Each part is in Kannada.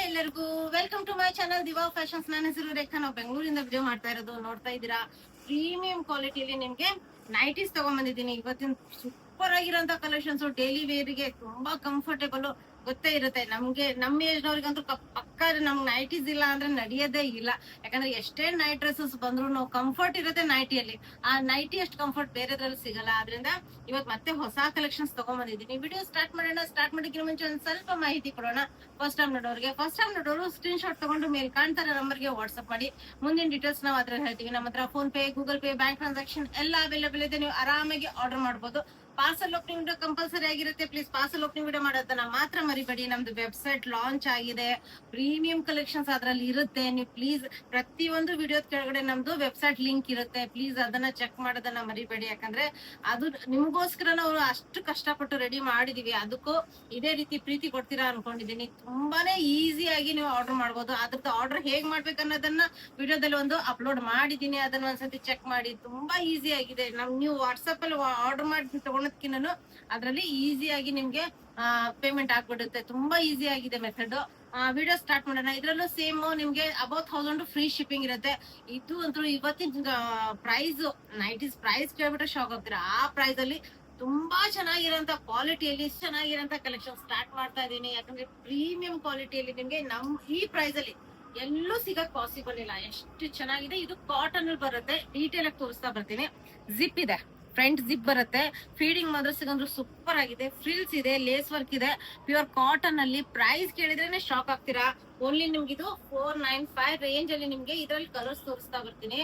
ಎಲ್ಲರಿಗೂ welcome to my channel Diva Fashions. ನನ್ನ ಹೆಸರು ರೇಖಾ. ನಾವು ಬೆಂಗಳೂರಿಂದ ವಿಡಿಯೋ ಮಾಡ್ತಾ ಇರೋದು ನೋಡ್ತಾ ಇದ್ದೀರಾ. ಪ್ರೀಮಿಯಂ ಕ್ವಾಲಿಟಿಯಲ್ಲಿ ನಿಮ್ಗೆ ನೈಟೀಸ್ ತಗೊಂಡ್ಬಂದಿದ್ದೀನಿ. ಇವತ್ತಿನ ಸೂಪರ್ ಆಗಿರೋಂತ ಕಲೆಕ್ಷನ್ಸ್, ಡೈಲಿ ವೇರ್ಗೆ ತುಂಬಾ ಕಂಫರ್ಟೇಬಲ್. ಗೊತ್ತೇ ಇರುತ್ತೆ ನಮ್ಗೆ, ನಮ್ಮ ಏಜ್ ನವ್ರಿಗಂತೂ ಪಕ್ಕ ನಮ್ಗೆ ನೈಟೀಸ್ ಇಲ್ಲ ಅಂದ್ರೆ ನಡೆಯೋದೇ ಇಲ್ಲ. ಯಾಕಂದ್ರೆ ಎಷ್ಟೇ ನೈಟ್ ಡ್ರೆಸ್ಸಸ್ ಬಂದ್ರು ಕಂಫರ್ಟ್ ಇರುತ್ತೆ ನೈಟಿಯಲ್ಲಿ. ಆ ನೈಟಿ ಅಷ್ಟು ಕಂಫರ್ಟ್ ಬೇರೆದ್ರಲ್ಲಿ ಸಿಗಲ್ಲ. ಆದ್ರಿಂದ ಇವತ್ತು ಮತ್ತೆ ಹೊಸ ಕಲೆಕ್ಷನ್ಸ್ ತಗೊಂಡ್ಬಂದಿದ್ದೀನಿ. ವಿಡಿಯೋ ಸ್ಟಾರ್ಟ್ ಮಾಡೋಣ. ಸ್ಟಾರ್ಟ್ ಮಾಡಿದ್ರೆ ಮುಂಚೆ ಒಂದ್ ಸ್ವಲ್ಪ ಮಾಹಿತಿ ಕೊಡೋಣ. ಫಸ್ಟ್ ಟೈಮ್ ನೋಡೋರು ಸ್ಕ್ರೀನ್ ಶಾಟ್ ತಗೊಂಡು ಮೇಲೆ ಕಾಣ್ತಾರೆ ನಂಬರ್ಗೆ ವಾಟ್ಸ್ಆಪ್ ಮಾಡಿ. ಮುಂದಿನ ಡೀಟೇಲ್ಸ್ ನಾವು ಅದ್ರಲ್ಲಿ ಹೇಳ್ತೀವಿ. ನಮ್ಮ ಹತ್ರ phone pay, Google pay, bank transaction ಎಲ್ಲ ಅವೈಲೇಬಲ್ ಇದೆ. ನೀವು ಆರಾಮಾಗಿ ಆರ್ಡರ್ ಮಾಡಬಹುದು. ಪಾರ್ಸಲ್ ಓಪನಿಂಗ್ ವಿಡಿಯೋ ಕಂಪಲ್ಸರಿ ಆಗಿರುತ್ತೆ. ಪ್ಲೀಸ್ ಪಾರ್ಸಲ್ ಓಪನಿಂಗ್ ವಿಡಿಯೋ ಮಾಡೋದನ್ನ ಮಾತ್ರ ಮರಿಬೇಡಿ. ನಮ್ದು ವೆಬ್ಸೈಟ್ ಲಾಂಚ್ ಆಗಿದೆ. ಪ್ರೀಮಿಯಂ ಕಲೆಕ್ಷನ್ಸ್ ಅದ್ರಲ್ಲಿ ಇರುತ್ತೆ. ನೀವು ಪ್ಲೀಸ್ ಪ್ರತಿಯೊಂದು ವಿಡಿಯೋದ ಕೆಳಗಡೆ ನಮ್ದು ವೆಬ್ಸೈಟ್ ಲಿಂಕ್ ಇರುತ್ತೆ. ಪ್ಲೀಸ್ ಅದನ್ನ ಚೆಕ್ ಮಾಡೋದನ್ನ ಮರಿಬೇಡಿ. ಯಾಕಂದ್ರೆ ಅದು ನಿಮಗೋಸ್ಕರ ನಾವು ಅಷ್ಟು ಕಷ್ಟಪಟ್ಟು ರೆಡಿ ಮಾಡಿದೀವಿ. ಅದಕ್ಕೂ ಇದೇ ರೀತಿ ಪ್ರೀತಿ ಕೊಡ್ತೀರಾ ಅನ್ಕೊಂಡಿದೀನಿ. ತುಂಬಾನೇ ಈಸಿಯಾಗಿ ನೀವು ಆರ್ಡರ್ ಮಾಡ್ಬೋದು. ಅದ್ರದ್ದು ಆರ್ಡರ್ ಹೇಗ್ ಮಾಡ್ಬೇಕು ಅನ್ನೋದನ್ನ ವಿಡಿಯೋದಲ್ಲಿ ಒಂದು ಅಪ್ಲೋಡ್ ಮಾಡಿದೀನಿ. ಅದನ್ನ ಒಂದ್ಸತಿ ಚೆಕ್ ಮಾಡಿ. ತುಂಬಾ ಈಸಿ ಆಗಿದೆ. ನೀವು ವಾಟ್ಸ್ಆಪ್ ಅಲ್ಲಿ ಆರ್ಡರ್ ಮಾಡಿ ತಗೊಳೋದಕ್ಕಿಂತ ಅದ್ರಲ್ಲಿ ಈಸಿಯಾಗಿ ನಿಮ್ಗೆ ಪೇಮೆಂಟ್ ಆಗ್ಬಿಡುತ್ತೆ. ತುಂಬಾ ಈಸಿ ಆಗಿದೆ ಮೆಥಡ್. ವಿಡಿಯೋ ಸ್ಟಾರ್ಟ್ ಮಾಡೋಣ. ಇದ್ರಲ್ಲೂ ಸೇಮ್ ನಿಮ್ಗೆ ಅಬೌಟ್ 1000 ಫ್ರೀ ಶಿಪ್ಪಿಂಗ್ ಇರುತ್ತೆ. ಇದು ಅಂತೂ ಇವತ್ತಿನ ಪ್ರೈಸ್, ನೈಟೀಸ್ ಪ್ರೈಸ್ ಕೇಳ್ಬಿಟ್ರೆ ಶಾಕ್ ಆಗ್ತೀರಾ. ಆ ಪ್ರೈಸ್ ಅಲ್ಲಿ ತುಂಬಾ ಚೆನ್ನಾಗಿರೋಂತ ಕ್ವಾಲಿಟಿಯಲ್ಲಿ ಚೆನ್ನಾಗಿರೋಂತ ಕಲೆಕ್ಷನ್ ಸ್ಟಾರ್ಟ್ ಮಾಡ್ತಾ ಇದೀನಿ. ಯಾಕಂದ್ರೆ ಪ್ರೀಮಿಯಂ ಕ್ವಾಲಿಟಿಯಲ್ಲಿ ನಿಮ್ಗೆ ಈ ಪ್ರೈಸ್ ಅಲ್ಲಿ ಎಲ್ಲೂ ಸಿಗಕ್ ಪಾಸಿಬಲ್ ಇಲ್ಲ. ಎಷ್ಟು ಚೆನ್ನಾಗಿದೆ. ಇದು ಕಾಟನ್ ಅಲ್ಲಿ ಬರುತ್ತೆ. ಡೀಟೇಲ್ ಆಗಿ ತೋರಿಸ್ತಾ ಬರ್ತೀನಿ. ಜಿಪ್ ಇದೆ, ಫ್ರಂಟ್ ಜಿಪ್ ಬರುತ್ತೆ. ಫೀಡಿಂಗ್ ಮದರ್ಸ್ಗಂದ್ರೂ ಸೂಪರ್ ಆಗಿದೆ. ಫ್ರಿಲ್ಸ್ ಇದೆ, ಲೇಸ್ ವರ್ಕ್ ಇದೆ, ಪ್ಯೂರ್ ಕಾಟನ್ ಅಲ್ಲಿ. ಪ್ರೈಸ್ ಕೇಳಿದ್ರೇನೆ ಶಾಕ್ ಆಗ್ತೀರಾ. ಓನ್ಲಿ ನಿಮ್ಗೆ ಇದು 495 ರೇಂಜ್ ಅಲ್ಲಿ ನಿಮ್ಗೆ ಇದ್ರಲ್ಲಿ ಕಲರ್ಸ್ ತೋರಿಸ್ತಾ ಬರ್ತೀನಿ.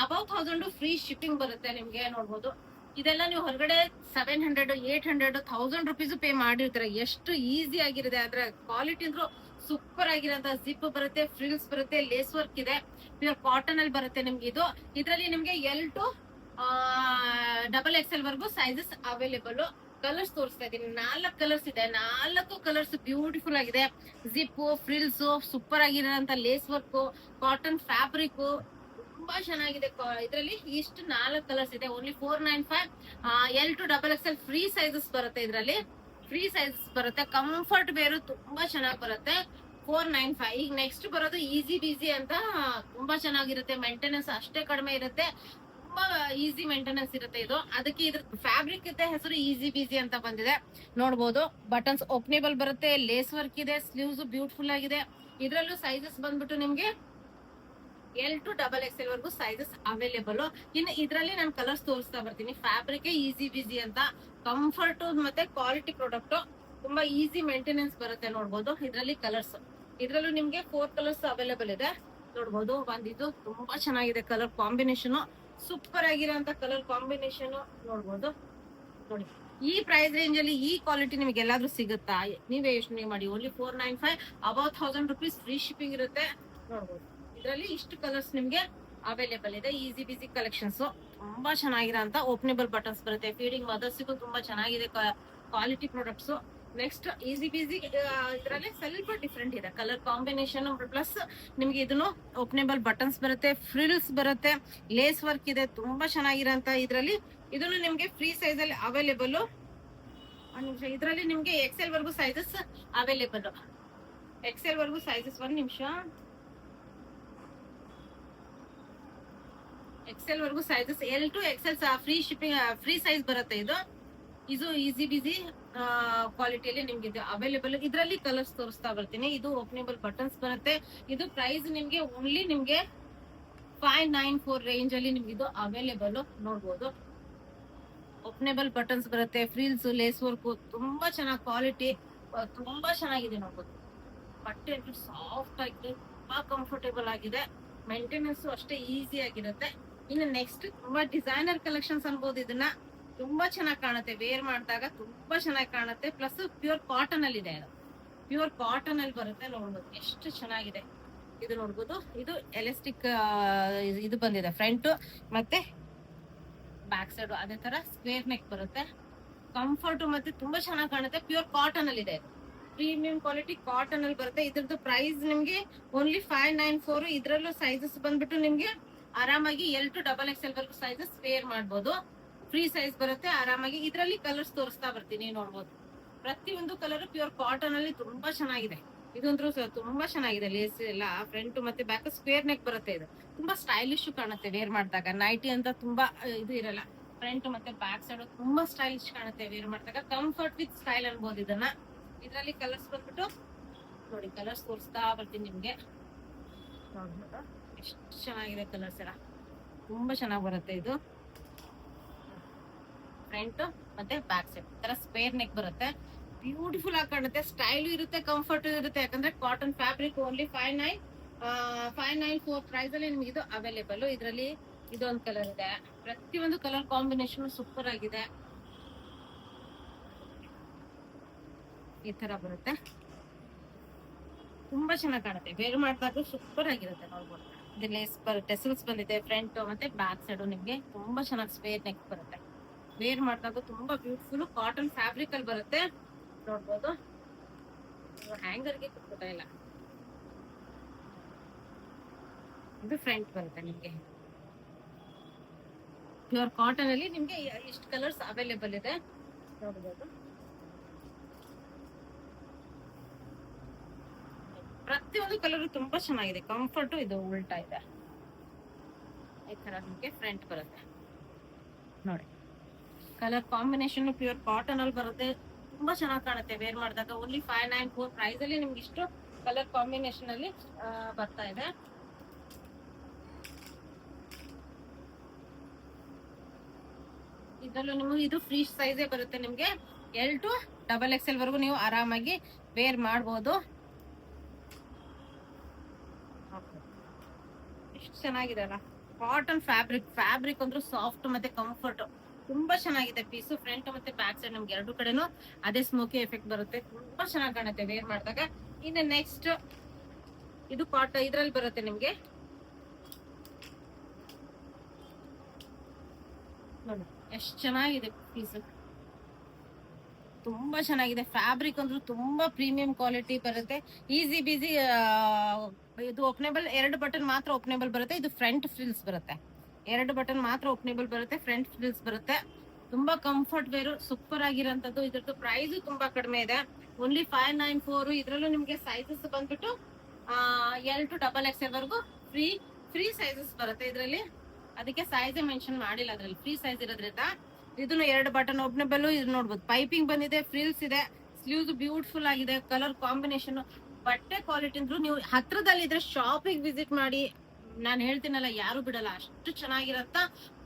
ಅಬೌಟ್ 1000 ಫ್ರೀ ಶಿಪ್ಪಿಂಗ್ ಬರುತ್ತೆ ನಿಮ್ಗೆ. ನೋಡ್ಬೋದು ಇದೆಲ್ಲ ನೀವು ಹೊರಗಡೆ 700, 800, 1000 ರುಪೀಸ್ ಪೇ ಮಾಡಿರ್ತೀರ. ಎಷ್ಟು ಈಸಿ ಆಗಿರುತ್ತೆ. ಅದ್ರ ಕ್ವಾಲಿಟಿ ಅಂದ್ರೂ ಸೂಪರ್ ಆಗಿರೋಂತ ಜಿಪ್ ಬರುತ್ತೆ, ಫ್ರಿಲ್ಸ್ ಬರುತ್ತೆ, ಲೇಸ್ ವರ್ಕ್ ಇದೆ, ಪ್ಯೂರ್ ಕಾಟನ್ ಅಲ್ಲಿ ಬರುತ್ತೆ ನಿಮ್ಗೆ ಇದು. ಇದ್ರಲ್ಲಿ ನಿಮ್ಗೆ L2 XXL ವರ್ಗು ಸೈಜಸ್ ಅವೈಲೇಬಲ್. ಕಲರ್ಸ್ ತೋರಿಸ್ತಾ ಇದೀನಿ. 4 ಕಲರ್ಸ್ ಇದೆ. 4 ಕಲರ್ಸ್ ಬ್ಯೂಟಿಫುಲ್ ಆಗಿದೆ. ಜಿಪ್, ಫ್ರಿಲ್ಸ್, ಸೂಪರ್ ಆಗಿರೋಂತ ಲೇಸ್ ವರ್ಕ್, ಕಾಟನ್ ಫ್ಯಾಬ್ರಿಕ್ ತುಂಬಾ ಚೆನ್ನಾಗಿದೆ. ಇದ್ರಲ್ಲಿ ಇಷ್ಟು 4 ಕಲರ್ಸ್ ಇದೆ. Only 495. L2 XXL free sizes ಬರುತ್ತೆ. ಇದ್ರಲ್ಲಿ ಫ್ರೀ ಸೈಜಸ್ ಬರುತ್ತೆ. ಕಂಫರ್ಟ್ ಬೇರು ತುಂಬಾ ಚೆನ್ನಾಗಿ ಬರುತ್ತೆ. 495. ಈಗ ನೆಕ್ಸ್ಟ್ ಬರೋದು ಈಸಿ ಬೀಸಿ ಅಂತ. ತುಂಬಾ ಚೆನ್ನಾಗಿರುತ್ತೆ. ಮೇಂಟೆನೆನ್ಸ್ ಅಷ್ಟೇ ಕಡಿಮೆ ಇರುತ್ತೆ. ತುಂಬಾ ಈಸಿ ಮೇಂಟೆನೆನ್ಸ್ ಇರುತ್ತೆ ಇದು. ಅದಕ್ಕೆ ಇದ್ರ ಫ್ಯಾಬ್ರಿಕ್ ಇದೆ ಹೆಸರು ಈಸಿ ಬೀಸಿ ಅಂತ ಬಂದಿದೆ. ನೋಡ್ಬೋದು ಬಟನ್ಸ್ ಓಪನೇಬಲ್ ಬರುತ್ತೆ. ಲೇಸ್ ವರ್ಕ್ ಇದೆ. ಸ್ಲೀವ್ಸ್ ಬ್ಯೂಟಿಫುಲ್ ಆಗಿದೆ. ಇದ್ರಲ್ಲೂ ಸೈಜಸ್ ಬಂದ್ಬಿಟ್ಟು ನಿಮ್ಗೆ L2 XXL ವರ್ಗು ಸೈಜಸ್ ಅವೈಲೇಬಲ್. ಇನ್ನು ಇದ್ರಲ್ಲಿ ನಾನು ಕಲರ್ಸ್ ತೋರಿಸ್ತಾ ಬರ್ತೀನಿ. ಫ್ಯಾಬ್ರಿಕ್ ಈಸಿ ಬೀಸಿ ಅಂತ. ಕಂಫರ್ಟ್ ಮತ್ತೆ ಕ್ವಾಲಿಟಿ ಪ್ರಾಡಕ್ಟ್. ತುಂಬಾ ಈಸಿ ಮೇಂಟೆನೆನ್ಸ್ ಬರುತ್ತೆ. ನೋಡ್ಬೋದು ಇದ್ರಲ್ಲಿ ಕಲರ್ಸ್. ಇದ್ರಲ್ಲೂ ನಿಮ್ಗೆ 4 ಕಲರ್ಸ್ ಅವೈಲೇಬಲ್ ಇದೆ. ನೋಡ್ಬೋದು ಒಂದಿದು ತುಂಬಾ ಚೆನ್ನಾಗಿದೆ. ಕಲರ್ ಕಾಂಬಿನೇಷನ್ ಸೂಪರ್ ಆಗಿರೋಂತ ಕಲರ್ ಕಾಂಬಿನೇಷನ್. ನೋಡ್ಬೋದು ನೋಡಿ. ಈ ಪ್ರೈಸ್ ರೇಂಜ್ ಅಲ್ಲಿ ಈ ಕ್ವಾಲಿಟಿ ನಿಮ್ಗೆ ಎಲ್ಲಾದ್ರೂ ಸಿಗುತ್ತಾ? ನೀವೇ ಯೋಚನೆ ಮಾಡಿ. Only 495. About 1000 rupees free shipping ಇರುತ್ತೆ. ನೋಡ್ಬೋದು ಇದ್ರಲ್ಲಿ ಇಷ್ಟು ಕಲರ್ಸ್ ನಿಮ್ಗೆ ಅವೈಲೇಬಲ್ ಇದೆ. ಈಸಿ ಬಿಸಿ ಕಲೆಕ್ಷನ್ಸ್. ತುಂಬಾ ಚೆನ್ನಾಗಿರೋಂತ ಓಪನೇಬಲ್ ಬಟನ್ಸ್ ಬರುತ್ತೆ. ಫೀಡಿಂಗ್ ಮದರ್ಸ್ಗೂ ತುಂಬಾ ಚೆನ್ನಾಗಿದೆ ಕ್ವಾಲಿಟಿ ಪ್ರಾಡಕ್ಟ್ಸ್. ನೆಕ್ಸ್ಟ್ ಈಸಿ ಬೀಸಿ ಇದ್ರಲ್ಲಿ ಸ್ವಲ್ಪ ಡಿಫ್ರೆಂಟ್ ಇದೆ ಕಲರ್ ಕಾಂಬಿನೇಷನ್. ಪ್ಲಸ್ ನಿಮ್ಗೆ ಇದನ್ನು ಓಪನೇಬಲ್ ಬಟನ್ಸ್ ಬರುತ್ತೆ, ಫ್ರಿಲ್ಸ್ ಬರುತ್ತೆ, ಲೇಸ್ ವರ್ಕ್ ಇದೆ. ತುಂಬಾ ಚೆನ್ನಾಗಿರೋಂತ ಇದ್ರಲ್ಲಿ ಇದನ್ನು ನಿಮ್ಗೆ ಫ್ರೀ ಸೈಜ್ ಅಲ್ಲಿ ಅವೈಲೇಬಲ್. ಇದ್ರಲ್ಲಿ ನಿಮ್ಗೆ XL ವರ್ಗು ಸೈಜಸ್ ಅವೈಲೇಬಲ್. XL ವರ್ಗು ಸೈಜಸ್. ಒಂದ್ ನಿಮಿಷ. XL ವರ್ಗು sizes. L2 XL free shipping free size ಬರುತ್ತೆ ಇದು. ಇದು ಈಸಿ ಬಿಸಿ ಕ್ವಾಲಿಟಿಯಲ್ಲಿ ನಿಮ್ಗೆ ಇದು ಅವೈಲೇಬಲ್. ಇದ್ರಲ್ಲಿ ಕಲರ್ಸ್ ತೋರಿಸ್ತಾ ಬರ್ತೀನಿ. ಇದು ಓಪನೇಬಲ್ ಬಟನ್ಸ್ ಬರುತ್ತೆ. ಇದು ಪ್ರೈಸ್ ನಿಮ್ಗೆ ಓನ್ಲಿ ನಿಮ್ಗೆ 594 ರೇಂಜ್ ಅಲ್ಲಿ ನಿಮ್ಗೆ ಇದು ಅವೈಲೇಬಲ್. ನೋಡ್ಬೋದು ಓಪನೇಬಲ್ ಬಟನ್ಸ್ ಬರುತ್ತೆ. ಫ್ರಿಲ್ಸ್, ಲೇಸ್ ವರ್ಕ್ ತುಂಬಾ ಚೆನ್ನಾಗಿ ಕ್ವಾಲಿಟಿ. ತುಂಬಾ ಚೆನ್ನಾಗಿದೆ. ನೋಡ್ಬೋದು ಬಟ್ಟೆ ಸಾಫ್ಟ್ ಆಗಿದೆ. ತುಂಬಾ ಕಂಫರ್ಟೇಬಲ್ ಆಗಿದೆ. ಮೇಂಟೆನೆನ್ಸ್ ಅಷ್ಟೇ ಈಸಿ ಆಗಿರುತ್ತೆ. ಇನ್ನು ನೆಕ್ಸ್ಟ್ ತುಂಬಾ ಡಿಸೈನರ್ ಕಲೆಕ್ಷನ್ಸ್ ಅನ್ಬೋದು. ಇದನ್ನ ತುಂಬಾ ಚೆನ್ನಾಗಿ ಕಾಣುತ್ತೆ. ವೇರ್ ಮಾಡಿದಾಗ ತುಂಬಾ ಚೆನ್ನಾಗಿ ಕಾಣುತ್ತೆ. ಪ್ಲಸ್ ಪ್ಯೂರ್ ಕಾಟನ್ ಅಲ್ಲಿ ಇದೆ. ಪ್ಯೂರ್ ಕಾಟನ್ ಅಲ್ಲಿ ಬರುತ್ತೆ. ನೋಡ್ಬೋದು ಎಷ್ಟು ಚೆನ್ನಾಗಿದೆ. ಇದು ನೋಡ್ಬೋದು. ಇದು ಎಲಾಸ್ಟಿಕ್ ಇದು ಬಂದಿದೆ ಫ್ರಂಟ್ ಮತ್ತೆ ಬ್ಯಾಕ್ ಸೈಡ್. ಅದೇ ತರ ಸ್ಕ್ವೇರ್ ನೆಕ್ ಬರುತ್ತೆ. ಕಂಫರ್ಟ್ ಮತ್ತೆ ತುಂಬಾ ಚೆನ್ನಾಗಿ ಕಾಣುತ್ತೆ. ಪ್ಯೂರ್ ಕಾಟನ್ ಅಲ್ಲಿ ಇದೆ. ಪ್ರೀಮಿಯಂ ಕ್ವಾಲಿಟಿ ಕಾಟನ್ ಅಲ್ಲಿ ಬರುತ್ತೆ. ಇದ್ರದ್ದು ಪ್ರೈಸ್ ನಿಮ್ಗೆ ಓನ್ಲಿ 594. ಇದ್ರಲ್ಲೂ ಸೈಜಸ್ ಬಂದ್ಬಿಟ್ಟು ನಿಮ್ಗೆ ಆರಾಮಾಗಿ L2 XXL ವರ್ಗು ಸೈಜಸ್ ವೇರ್ ಮಾಡ್ಬೋದು. ಫ್ರೀ ಸೈಜ್ ಬರುತ್ತೆ ಆರಾಮಾಗಿ. ಇದ್ರಲ್ಲಿ ಕಲರ್ಸ್ ತೋರಿಸ್ತಾ ಬರ್ತೀನಿ. ನೋಡ್ಬೋದು ಪ್ರತಿಯೊಂದು ಕಲರ್ ಪ್ಯೂರ್ ಕಾಟನ್ ಅಲ್ಲಿ ತುಂಬಾ ಚೆನ್ನಾಗಿದೆ. ಇದಂದ್ರೂ ತುಂಬಾ ಚೆನ್ನಾಗಿದೆ. ಲೇಸ್ ಎಲ್ಲ ಫ್ರಂಟ್ ಮತ್ತೆ ಬ್ಯಾಕ್ ಸ್ಕ್ವೇರ್ ನೆಕ್ ಬರುತ್ತೆ. ಇದು ತುಂಬಾ ಸ್ಟೈಲಿಶ್ ಕಾಣುತ್ತೆ ವೇರ್ ಮಾಡಿದಾಗ. ನೈಟಿ ಅಂತ ತುಂಬಾ ಇದು ಇರಲ್ಲ. ಫ್ರಂಟ್ ಮತ್ತೆ ಬ್ಯಾಕ್ ಸೈಡ್ ತುಂಬಾ ಸ್ಟೈಲಿಶ್ ಕಾಣುತ್ತೆ ವೇರ್ ಮಾಡಿದಾಗ. ಕಂಫರ್ಟ್ ವಿತ್ ಸ್ಟೈಲ್ ಅನ್ಬೋದು ಇದನ್ನ. ಇದ್ರಲ್ಲಿ ಕಲರ್ಸ್ ಬಂದ್ಬಿಟ್ಟು ನೋಡಿ, ಕಲರ್ಸ್ ತೋರಿಸ್ತಾ ಬರ್ತೀನಿ ನಿಮ್ಗೆ. ನೋಡ್ಬಿಟ್ಟು ಎಷ್ಟು ಚೆನ್ನಾಗಿದೆ ಕಲರ್ಸ್ ಎಲ್ಲ, ತುಂಬಾ ಚೆನ್ನಾಗಿ ಬರುತ್ತೆ ಇದು. ಫ್ರಂಟ್ ಮತ್ತೆ ಬ್ಯಾಕ್ ಸೈಡ್ ತರ ಸ್ಕ್ವೇರ್ ನೆಕ್ ಬರುತ್ತೆ. ಬ್ಯೂಟಿಫುಲ್ ಆಗಿ ಕಾಣುತ್ತೆ, ಸ್ಟೈಲ್ ಇರುತ್ತೆ, ಕಂಫರ್ಟ್ ಇರುತ್ತೆ. ಯಾಕಂದ್ರೆ ಕಾಟನ್ ಫ್ಯಾಬ್ರಿಕ್. ಓನ್ಲಿ 594 ಪ್ರೈಸ್ ಅಲ್ಲಿ ನಿಮ್ಗೆ ಇದು ಅವೈಲೇಬಲ್. ಇದರಲ್ಲಿ ಇದೊಂದು ಕಲರ್ ಇದೆ. ಪ್ರತಿಯೊಂದು ಕಲರ್ ಕಾಂಬಿನೇಷನ್ ಸೂಪರ್ ಆಗಿದೆ. ಈ ತರ ಬರುತ್ತೆ, ತುಂಬಾ ಚೆನ್ನಾಗಿ ಕಾಣುತ್ತೆ. ವೇರ್ ಮಾಡಿದಾಗ ಸೂಪರ್ ಆಗಿರುತ್ತೆ. ನೋಡ್ಬೋದು, ಇದು ಲೇಸ್ ಟೆಸಲ್ಸ್ ಬಂದಿದೆ ಫ್ರಂಟ್ ಮತ್ತೆ ಬ್ಯಾಕ್ ಸೈಡ್. ನಿಮ್ಗೆ ತುಂಬಾ ಚೆನ್ನಾಗಿ ಸ್ಕ್ವೇರ್ ನೆಕ್ ಬರುತ್ತೆ. ವೇರ್ ಮಾಡಿದಾಗ ತುಂಬಾ ಬ್ಯೂಟಿಫುಲ್ ಕಾಟನ್ ಫ್ಯಾಬ್ರಿಕ್ ಅಲ್ಲಿ ಬರುತ್ತೆ. ನೋಡ್ಬೋದು, ಹ್ಯಾಂಗರ್ಗೆ ಕುತ್ಕೋತಾ ಇಲ್ಲ. ಇದು ಫ್ರಂಟ್ ಬರುತ್ತೆ ನಿಮ್ಗೆ. ಪ್ಯೂರ್ ಕಾಟನ್ ಅಲ್ಲಿ ನಿಮ್ಗೆ ಇಷ್ಟು ಕಲರ್ಸ್ ಅವೈಲೇಬಲ್ ಇದೆ. ನೋಡ್ಬೋದು, ಪ್ರತಿಯೊಂದು ಕಲರ್ ತುಂಬಾ ಚೆನ್ನಾಗಿದೆ. ಕಂಫರ್ಟ್ ಇದು ಉಲ್ಟಾ ಇದೆ. ಈ ತರ ನಿಮ್ಗೆ ಫ್ರಂಟ್ ಬರುತ್ತೆ ನೋಡಿ. ಕಲರ್ ಕಾಂಬಿನೇಷನ್ ಪ್ಯೂರ್ ಕಾಟನ್ ಅಲ್ಲಿ ಬರುತ್ತೆ. ತುಂಬಾ ಚೆನ್ನಾಗಿ ಕಾಣುತ್ತೆ ವೇರ್ ಮಾಡಿದಾಗ. ಓನ್ಲಿ 594 ಪ್ರೈಸ್ ಅಲ್ಲಿ ನಿಮ್ಗೆ ಇಷ್ಟು ಕಲರ್ ಕಾಂಬಿನೇಷನ್ ಅಲ್ಲಿ ಬರ್ತಾ ಇದೆ. ಇದ್ರಲ್ಲೂ ನಿಮ್ಗೆ ಇದು ಫ್ರೀ ಸೈಜೇ ಬರುತ್ತೆ. ನಿಮ್ಗೆ L to XXL ವರೆಗೂ ನೀವು ಆರಾಮಾಗಿ ವೇರ್ ಮಾಡ್ಬೋದು. ಎಷ್ಟು ಚೆನ್ನಾಗಿದೆ ಅಲ್ಲ. ಕಾಟನ್ ಫ್ಯಾಬ್ರಿಕ್ ಅಂದ್ರೆ ಸಾಫ್ಟ್ ಮತ್ತೆ ಕಂಫರ್ಟ್. ತುಂಬಾ ಚೆನ್ನಾಗಿದೆ ಪೀಸು. ಫ್ರಂಟ್ ಮತ್ತೆ ಬ್ಯಾಕ್ ಸೈಡ್ ನಮ್ಗೆ ಎರಡು ಕಡೆನೂ ಅದೇ ಸ್ಮೋಕಿ ಎಫೆಕ್ಟ್ ಬರುತ್ತೆ. ತುಂಬಾ ಚೆನ್ನಾಗಿ ಕಾಣುತ್ತೆ ವೇರ್ ಮಾಡಿದಾಗ. ಇನ್ನು ನೆಕ್ಸ್ಟ್ ಇದು ಇದ್ರಲ್ಲಿ ಬರುತ್ತೆ ನಿಮ್ಗೆ. ನೋಡಿ ಎಷ್ಟು ಚೆನ್ನಾಗಿದೆ ಪೀಸು, ತುಂಬಾ ಚೆನ್ನಾಗಿದೆ. ಫ್ಯಾಬ್ರಿಕ್ ಅಂದ್ರೂ ತುಂಬಾ ಪ್ರೀಮಿಯಂ ಕ್ವಾಲಿಟಿ ಬರುತ್ತೆ. ಈಸಿ ಬೀಸಿ. ಇದು ಓಪನೇಬಲ್, 2 ಬಟನ್ ಮಾತ್ರ ಓಪನೇಬಲ್ ಬರುತ್ತೆ. ಇದು ಫ್ರಂಟ್ ಫ್ರಿಲ್ಸ್ ಬರುತ್ತೆ. 2 ಬಟನ್ ಮಾತ್ರ ಓಪನೇಬಲ್ ಬರುತ್ತೆ, ಫ್ರಂಟ್ ಫ್ರಿಲ್ಸ್ ಬರುತ್ತೆ. ತುಂಬಾ ಕಂಫರ್ಟ್ ವೇರು, ಸೂಪರ್ ಆಗಿರೋಂಥದ್ದು. ಇದ್ರದ್ದು ಪ್ರೈಸ್ ತುಂಬಾ ಕಡಿಮೆ ಇದೆ. ಓನ್ಲಿ 594. ಇದ್ರಲ್ಲೂ ನಿಮ್ಗೆ ಸೈಜಸ್ ಬಂದ್ಬಿಟ್ಟು L to XXL ವರೆಗೂ ಫ್ರೀ ಸೈಜಸ್ ಬರುತ್ತೆ ಇದ್ರಲ್ಲಿ. ಅದಕ್ಕೆ ಸೈಜ್ ಮೆನ್ಷನ್ ಮಾಡಿಲ್ಲ ಅದ್ರಲ್ಲಿ, ಫ್ರೀ ಸೈಜ್ ಇರೋದ್ರಿಂದ. ಇದನ್ನು 2 ಬಟನ್ ಓಪನೇಬಲ್. ಇದು ನೋಡ್ಬೋದು, ಪೈಪಿಂಗ್ ಬಂದಿದೆ, ಫ್ರಿಲ್ಸ್ ಇದೆ, ಸ್ಲೀವ್ಸ್ ಬ್ಯೂಟಿಫುಲ್ ಆಗಿದೆ. ಕಲರ್ ಕಾಂಬಿನೇಷನ್, ಬಟ್ಟೆ ಕ್ವಾಲಿಟಿ ಅಂದ್ರೂ ನೀವು ಹತ್ರದಲ್ಲಿ ಇದ್ರೆ ಶಾಪಿಂಗ್ ವಿಸಿಟ್ ಮಾಡಿ. ನಾನು ಹೇಳ್ತೀನಲ್ಲ, ಯಾರು ಬಿಡಲ್ಲ, ಅಷ್ಟು ಚೆನ್ನಾಗಿರತ್ತ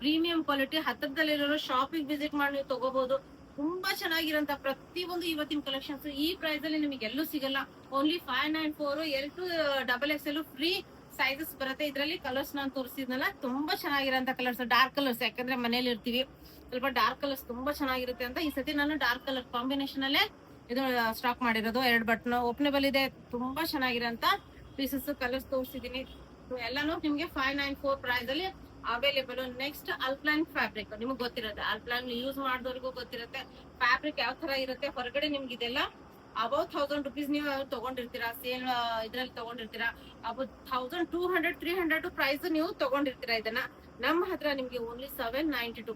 ಪ್ರೀಮಿಯಂ ಕ್ವಾಲಿಟಿ. ಹತ್ರದಲ್ಲಿರೋ ಶಾಪಿಂಗ್ ವಿಸಿಟ್ ಮಾಡಿ ನೀವು ತಗೋಬಹುದು. ತುಂಬಾ ಚೆನ್ನಾಗಿರಂತ ಪ್ರತಿಯೊಂದು ಇವತ್ತಿನ ಕಲೆಕ್ಷನ್ಸ್ ಈ ಪ್ರೈಸ್ ಅಲ್ಲಿ ನಿಮಗೆ ಎಲ್ಲೂ ಸಿಗಲ್ಲ. Only 594. L to XXL free sizes ಬರುತ್ತೆ. ಇದ್ರಲ್ಲಿ ಕಲರ್ಸ್ ನಾನು ತೋರಿಸಿದ್ನಲ್ಲ, ತುಂಬಾ ಚೆನ್ನಾಗಿರೋಂತ ಕಲರ್ಸ್, ಡಾರ್ಕ್ ಕಲರ್ಸ್. ಯಾಕಂದ್ರೆ ಮನೇಲಿ ಇರ್ತೀವಿ, ಸ್ವಲ್ಪ ಡಾರ್ಕ್ ಕಲರ್ಸ್ ತುಂಬಾ ಚೆನ್ನಾಗಿರುತ್ತೆ ಅಂತ ಈ ಸತಿ ನಾನು ಡಾರ್ಕ್ ಕಲರ್ ಕಾಂಬಿನೇಷನ್ ಅಲ್ಲೇ ಇದು ಸ್ಟಾಕ್ ಮಾಡಿರೋದು. 2 ಬಟನ್ ಓಪನೇಬಲ್ ಇದೆ. ತುಂಬಾ ಚೆನ್ನಾಗಿರೋಂತ ಪೀಸಸ್ ಕಲರ್ಸ್ ತೋರಿಸಿದೀನಿ. ಎಲ್ಲಾನು ನಿಮ್ಗೆ 594 ಪ್ರೈಸ್ ಅಲ್ಲಿ ಅವೈಲೇಬಲ್. Next ಅಲ್ಪ್ಲೈನ್ fabric. ನಿಮ್ಗೆ ಗೊತ್ತಿರುತ್ತೆ, ಅಲ್ಪ್ಲೈನ್ ಯೂಸ್ ಮಾಡಿದವ್ರಿಗೂ ಗೊತ್ತಿರುತ್ತೆ ಫ್ಯಾಬ್ರಿಕ್ ಯಾವ ತರ ಇರುತ್ತೆ. ಹೊರಗಡೆ ನಿಮ್ಗೆ ಇದೆಲ್ಲ ಅಬೌವ್ 1000 rupees ನೀವು ತಗೊಂಡಿರ್ತೀರಾ, ಸೇಲ್ ಇದ್ರಲ್ಲಿ ತಗೊಂಡಿರ್ತೀರಾ. ಅಬೌವ್ 1200 300 ಪ್ರೈಸ್ ನೀವು ತಗೊಂಡಿರ್ತೀರಾ. ಇದನ್ನ ನಮ್ಮ ಹತ್ರ ನಿಮ್ಗೆ only 792.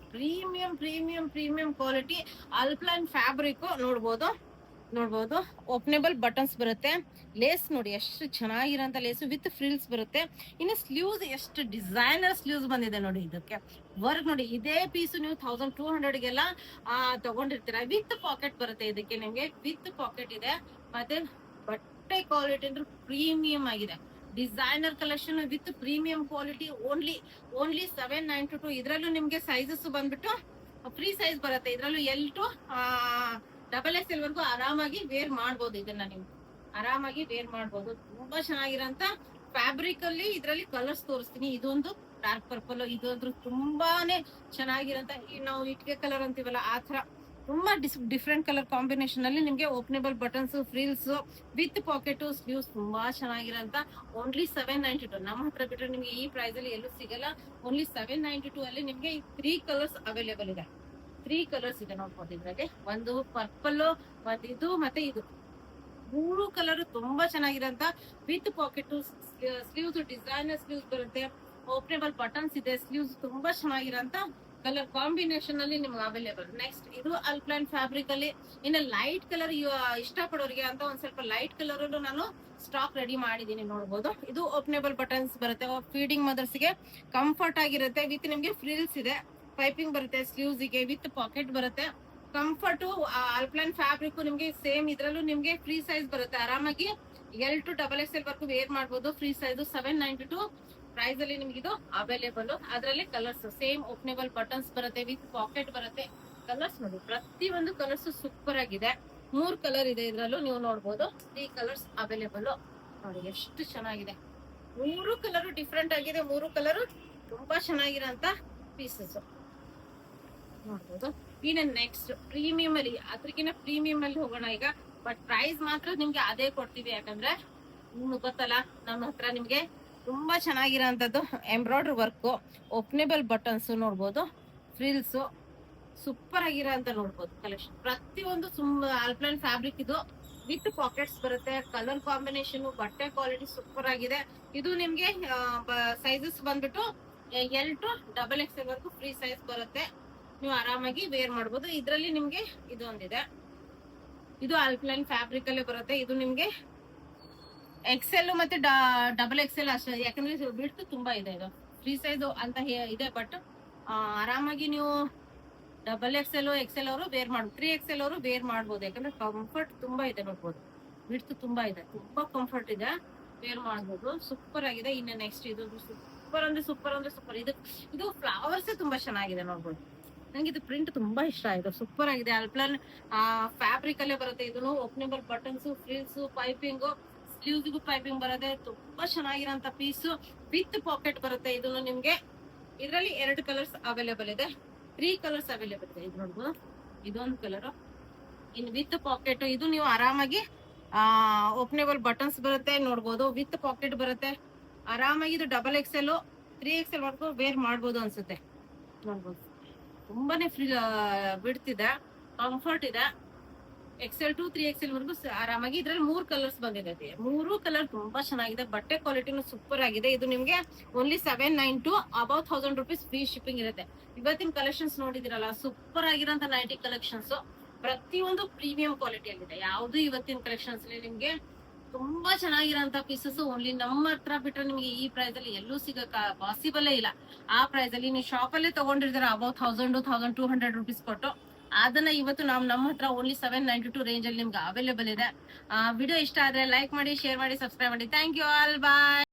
Premium quality alpine fabric. ನೋಡ್ಬೋದು ಓಪನೇಬಲ್ ಬಟನ್ಸ್ ಬರುತ್ತೆ. ಲೇಸ್ ನೋಡಿ ಎಷ್ಟು ಚೆನ್ನಾಗಿರೋಂಥ ಲೇಸ್ ವಿತ್ ಫ್ರಿಲ್ಸ್ ಬರುತ್ತೆ. ಇನ್ನು ಸ್ಲೀವ್ಸ್ ಎಷ್ಟು ಡಿಸೈನರ್ ಸ್ಲೀವ್ಸ್ ಬಂದಿದೆ ನೋಡಿ. ಇದಕ್ಕೆ ವರ್ಕ್ ನೋಡಿ. ಇದೇ ಪೀಸ್ ನೀವು 1200ಗೆಲ್ಲ ತಗೊಂಡಿರ್ತೀರಾ. ವಿತ್ ಪಾಕೆಟ್ ಬರುತ್ತೆ ಇದಕ್ಕೆ ನಿಮ್ಗೆ, ವಿತ್ ಪಾಕೆಟ್ ಇದೆ. ಮತ್ತೆ ಬಟ್ಟೆ ಕ್ವಾಲಿಟಿ ಅಂದ್ರೆ ಪ್ರೀಮಿಯಂ ಆಗಿದೆ. Designer collection with premium quality. Only 792. ಇದ್ರಲ್ಲೂ ನಿಮ್ಗೆ ಸೈಜಸ್ ಬಂದ್ಬಿಟ್ಟು ಫ್ರೀ ಸೈಜ್ ಬರುತ್ತೆ. ಇದ್ರಲ್ಲೂ L to XXL ವರೆಗೂ ಆರಾಮಾಗಿ ವೇರ್ ಮಾಡ್ಬೋದು. ಇದನ್ನ ನೀವು ಆರಾಮಾಗಿ ವೇರ್ ಮಾಡ್ಬೋದು. ತುಂಬಾ ಚೆನ್ನಾಗಿರೋಂತ ಫ್ಯಾಬ್ರಿಕ್ ಅಲ್ಲಿ ಇದ್ರಲ್ಲಿ ಕಲರ್ಸ್ ತೋರಿಸ್ತೀನಿ. ಇದೊಂದು ಡಾರ್ಕ್ ಪರ್ಪಲ್, ಇದೊಂದು ತುಂಬಾನೇ ಚೆನ್ನಾಗಿರೋಂತ ನಾವು ಇಟ್ಕೆ ಕಲರ್ ಅಂತೀವಲ್ಲ, ಆ ತರ ತುಂಬಾ ಡಿಫ್ರೆಂಟ್ ಕಲರ್ ಕಾಂಬಿನೇಷನ್ ಅಲ್ಲಿ ನಿಮ್ಗೆ openable buttons, frills with pocket, sleeves ತುಂಬಾ ಚೆನ್ನಾಗಿರೋಂತ. ಓನ್ಲಿ 792. ನಮ್ಮ ಹತ್ರ ಬಿಟ್ರೆ ನಿಮ್ಗೆ ಈ ಪ್ರೈಸ್ ಅಲ್ಲಿ ಎಲ್ಲೂ ಸಿಗಲ್ಲ. ಓನ್ಲಿ 792 ಅಲ್ಲಿ ನಿಮ್ಗೆ 3 ಕಲರ್ಸ್ ಅವೈಲೇಬಲ್ ಇದೆ. 3 ಕಲರ್ಸ್ ಇದೆ ನೋಡ್ಬೋದು ಇದ್ರಲ್ಲಿ. ಒಂದು ಪರ್ಪಲ್, ಒಂದು ಇದು, ಮತ್ತೆ ಇದು. 3 ಕಲರ್ ತುಂಬಾ ಚೆನ್ನಾಗಿರೋಂತ with pocket, sleeves designer sleeves ಬರುತ್ತೆ. ಓಪನೇಬಲ್ ಬಟನ್ಸ್ ಇದೆ, ಸ್ಲೀವ್ಸ್ ತುಂಬಾ ಚೆನ್ನಾಗಿರೋಂತ ಕಲರ್ ಕಾಂಬಿನೇಷನ್ ಅಲ್ಲಿ ನಿಮ್ಗೆ ಅವೈಲೇಬಲ್. ನೆಕ್ಸ್ಟ್ ಇದು ಅಲ್ಪ್ಲೈನ್ ಫ್ಯಾಬ್ರಿಕ್ ಅಲ್ಲಿ ಇನ್ನು ಲೈಟ್ ಕಲರ್ ಇಷ್ಟ ಪಡೋರಿಗೆ ಅಂತ ಒಂದ್ ಸ್ವಲ್ಪ ಲೈಟ್ ಕಲರ್ ಅಲ್ಲೂ ನಾನು ಸ್ಟಾಕ್ ರೆಡಿ ಮಾಡಿದೀನಿ ನೋಡ್ಬೋದು. ಇದು ಓಪನೇಬಲ್ ಬಟನ್ಸ್ ಬರುತ್ತೆ, ಫೀಡಿಂಗ್ ಮದರ್ಸ್ ಗೆ ಕಂಫರ್ಟ್ ಆಗಿರುತ್ತೆ. ವಿತ್ ನಿಮ್ಗೆ ಫ್ರಿಲ್ಸ್ ಇದೆ, ಪೈಪಿಂಗ್ ಬರುತ್ತೆ, ಸ್ಲೀವ್ಸ್ ಗೆ ವಿತ್ ಪಾಕೆಟ್ ಬರುತ್ತೆ. ಕಂಫರ್ಟ್ ಅಲ್ಪ್ಲೈನ್ ಫ್ಯಾಬ್ರಿಕ್ ನಿಮ್ಗೆ ಸೇಮ್ ಇದ್ರಲ್ಲೂ ನಿಮ್ಗೆ ಫ್ರೀ ಸೈಜ್ ಬರುತ್ತೆ. ಆರಾಮಾಗಿ L to XXL ವರ್ಗು ವೇರ್ ಮಾಡ್ಬೋದು. ಫ್ರೀ ಸೈಜ್ 792 ಪ್ರೈಸ್ ಅಲ್ಲಿ ನಿಮ್ಗೆ ಇದು ಅವೈಲೇಬಲ್. ಅದರಲ್ಲಿ ಕಲರ್ಸ್ ಸೇಮ್ ಓಪನೇಬಲ್ ಬಟನ್ಸ್ ಬರುತ್ತೆ, ವಿತ್ ಪಾಕೆಟ್ ಬರುತ್ತೆ. ಕಲರ್ಸ್ ನೋಡಿ, ಪ್ರತಿ ಒಂದು ಕಲರ್ಸ್ ಸೂಪರ್ ಆಗಿದೆ. 3 ಕಲರ್ ಇದೆ ಇದ್ರಲ್ಲೂ, ನೀವು ನೋಡ್ಬೋದು. 3 ಕಲರ್ಸ್ ಅವೈಲೇಬಲ್. ನೋಡಿ ಎಷ್ಟು ಚೆನ್ನಾಗಿದೆ, 3 ಕಲರ್ ಡಿಫ್ರೆಂಟ್ ಆಗಿದೆ. 3 ಕಲರ್ ತುಂಬಾ ಚೆನ್ನಾಗಿರೋಂತ ಪೀಸಸ್ ನೋಡ್ಬೋದು. ಇನ್ನು ನೆಕ್ಸ್ಟ್ ಪ್ರೀಮಿಯಂ ಅಲ್ಲಿ, ಅದ್ರಗಿನ್ನ ಪ್ರೀಮಿಯಂ ಅಲ್ಲಿ ಹೋಗೋಣ ಈಗ. ಬಟ್ ಪ್ರೈಸ್ ಮಾತ್ರ ನಿಮ್ಗೆ ಅದೇ ಕೊಡ್ತೀವಿ, ಯಾಕಂದ್ರೆ ನಿಮ್ಗೆ ಗೊತ್ತಲ್ಲ ನಮ್ಮ ಹತ್ರ ನಿಮ್ಗೆ ತುಂಬಾ ಚೆನ್ನಾಗಿರೋಂಥದ್ದು ಎಂಬ್ರಾಯ್ಡ್ರಿ ವರ್ಕ್, ಓಪನೇಬಲ್ ಬಟನ್ಸ್ ನೋಡ್ಬೋದು, ಫ್ರಿಲ್ಸ್ ಸೂಪರ್ ಆಗಿರೋಂತ ನೋಡ್ಬೋದು ಕಲೆಕ್ಷನ್. ಪ್ರತಿಯೊಂದು ಅಲ್ಪ್ಲೈನ್ ಫ್ಯಾಬ್ರಿಕ್ ಇದು, ವಿತ್ ಪಾಕೆಟ್ಸ್ ಬರುತ್ತೆ. ಕಲರ್ ಕಾಂಬಿನೇಷನ್, ಬಟ್ಟೆ ಕ್ವಾಲಿಟಿ ಸೂಪರ್ ಆಗಿದೆ. ಇದು ನಿಮ್ಗೆ ಸೈಜಸ್ ಬಂದ್ಬಿಟ್ಟು L to XXL ವರ್ಗು ಫ್ರೀ ಸೈಜ್ ಬರುತ್ತೆ. ನೀವು ಆರಾಮಾಗಿ ವೇರ್ ಮಾಡ್ಬೋದು. ಇದ್ರಲ್ಲಿ ನಿಮ್ಗೆ ಇದೊಂದಿದೆ, ಇದು ಅಲ್ಪ್ಲೈನ್ ಫ್ಯಾಬ್ರಿಕ್ ಅಲ್ಲೇ ಬರುತ್ತೆ. ಇದು ನಿಮ್ಗೆ XL ಮತ್ತೆ XXL ಅಷ್ಟೇ, ಯಾಕಂದ್ರೆ ಬಿಡ್ತು ತುಂಬಾ ಇದೆ. ಇದು ಫ್ರೀ ಸೈಜ್ ಅಂತ ಇದೆ, ಬಟ್ ಆರಾಮಾಗಿ ನೀವು XXL ಅವರು ವೇರ್ ಮಾಡ್ಬೋದು, 3XL ಅವರು ವೇರ್ ಮಾಡ್ಬೋದು. ಯಾಕಂದ್ರೆ ಕಂಫರ್ಟ್ ತುಂಬಾ ಇದೆ ನೋಡ್ಬೋದು, ಬಿಡ್ತು ತುಂಬಾ ಇದೆ, ತುಂಬಾ ಕಂಫರ್ಟ್ ಇದೆ, ವೇರ್ ಮಾಡ್ಬೋದು. ಸೂಪರ್ ಆಗಿದೆ. ಇನ್ನು ನೆಕ್ಸ್ಟ್ ಇದು ಸೂಪರ್ ಅಂದ್ರೆ ಸೂಪರ್. ಇದು ಫ್ಲವರ್ಸ್ ತುಂಬಾ ಚೆನ್ನಾಗಿದೆ ನೋಡ್ಬೋದು. ನಂಗೆ ಇದು ಪ್ರಿಂಟ್ ತುಂಬಾ ಇಷ್ಟ ಆಯ್ತು, ಸೂಪರ್ ಆಗಿದೆ. ಅಲ್ಪ್ಲೈನ್ ಫ್ಯಾಬ್ರಿಕ್ ಅಲ್ಲೇ ಬರುತ್ತೆ. ಇದನ್ನು ಓಪನೇಬಲ್ ಬಟನ್ಸ್, ಫ್ರಿಲ್ಸ್, ಪೈಪಿಂಗ್, ಸ್ಲೀವ್ಸ್ಗೂ ಪೈಪಿಂಗ್ ಬರುತ್ತೆ. ತುಂಬಾ ಚೆನ್ನಾಗಿರೋಂತ ಪೀಸ್, ವಿತ್ ಪಾಕೆಟ್ ಬರುತ್ತೆ. ಇದನ್ನು ನಿಮ್ಗೆ ಇದರಲ್ಲಿ 2 ಕಲರ್ಸ್ ಅವೈಲೇಬಲ್ ಇದೆ, 3 ಕಲರ್ಸ್ ಅವೈಲೇಬಲ್ ಇದೆ. ಇದು ನೋಡ್ಬೋದು, ಇದೊಂದು ಕಲರ್ ಇನ್ ವಿತ್ ಪಾಕೆಟ್. ಇದು ನೀವು ಆರಾಮಾಗಿ ಓಪನೇಬಲ್ ಬಟನ್ಸ್ ಬರುತ್ತೆ ನೋಡ್ಬೋದು, ವಿತ್ ಪಾಕೆಟ್ ಬರುತ್ತೆ. ಆರಾಮಾಗಿ ಇದು XXL 3XL ವರ್ಗು ವೇರ್ ಮಾಡ್ಬೋದು ಅನ್ಸುತ್ತೆ ನೋಡ್ಬೋದು. ತುಂಬಾನೇ ಫ್ರೀ ಬಿಡ್ತಿದೆ, ಕಂಫರ್ಟ್ ಇದೆ. XL to 3XL ವರ್ಗು ಆರಾಮಾಗಿ. ಇದ್ರಲ್ಲಿ 3 ಕಲರ್ಸ್ ಬಂದಿದೆ, 3 ಕಲರ್ ತುಂಬಾ ಚೆನ್ನಾಗಿದೆ. ಬಟ್ಟೆ ಕ್ವಾಲಿಟಿನೂ ಸೂಪರ್ ಆಗಿದೆ. ಇದು ನಿಮ್ಗೆ only 792, about 1000 rupees free shipping ಇರುತ್ತೆ. ಇವತ್ತಿನ ಕಲೆಕ್ಷನ್ಸ್ ನೋಡಿದಿರಲ್ಲ, ಸೂಪರ್ ಆಗಿರೋಂತ ನೈಟಿ ಕಲೆಕ್ಷನ್ಸ್, ಪ್ರತಿಯೊಂದು ಪ್ರೀಮಿಯಂ ಕ್ವಾಲಿಟಿಯಲ್ಲಿದೆ. ಯಾವ್ದು ಇವತ್ತಿನ ಕಲೆಕ್ಷನ್ಸ್ ಅಲ್ಲಿ ನಿಮ್ಗೆ ತುಂಬಾ ಚೆನ್ನಾಗಿರೋಂತ ಪೀಸಸ್ ಓನ್ಲಿ ನಮ್ಮ ಹತ್ರ ಬಿಟ್ರೆ ನಿಮ್ಗೆ ಈ ಪ್ರೈಸ್ ಅಲ್ಲಿ ಎಲ್ಲೂ ಸಿಗಕ್ ಪಾಸಿಬಲ್ ಇಲ್ಲ. ಆ ಪ್ರೈಸ್ ಅಲ್ಲಿ ನೀವು ಶಾಪ್ ಅಲ್ಲೇ ತಗೊಂಡಿರ್ತೀರ ಅಬೌಟ್ 1200 rupees ಕೊಟ್ಟು. ಅದನ್ನ ಇವತ್ತು ನಮ್ಮ ಹತ್ರ ಓನ್ಲಿ 792 ರೇಂಜ್ ಅಲ್ಲಿ ನಿಮ್ಗೆ ಅವೈಲೇಬಲ್ ಇದೆ. ವಿಡಿಯೋ ಇಷ್ಟ ಆದ್ರೆ ಲೈಕ್ ಮಾಡಿ, ಶೇರ್ ಮಾಡಿ, ಸಬ್ಸ್ಕ್ರೈಬ್ ಮಾಡಿ. Thank you all, bye.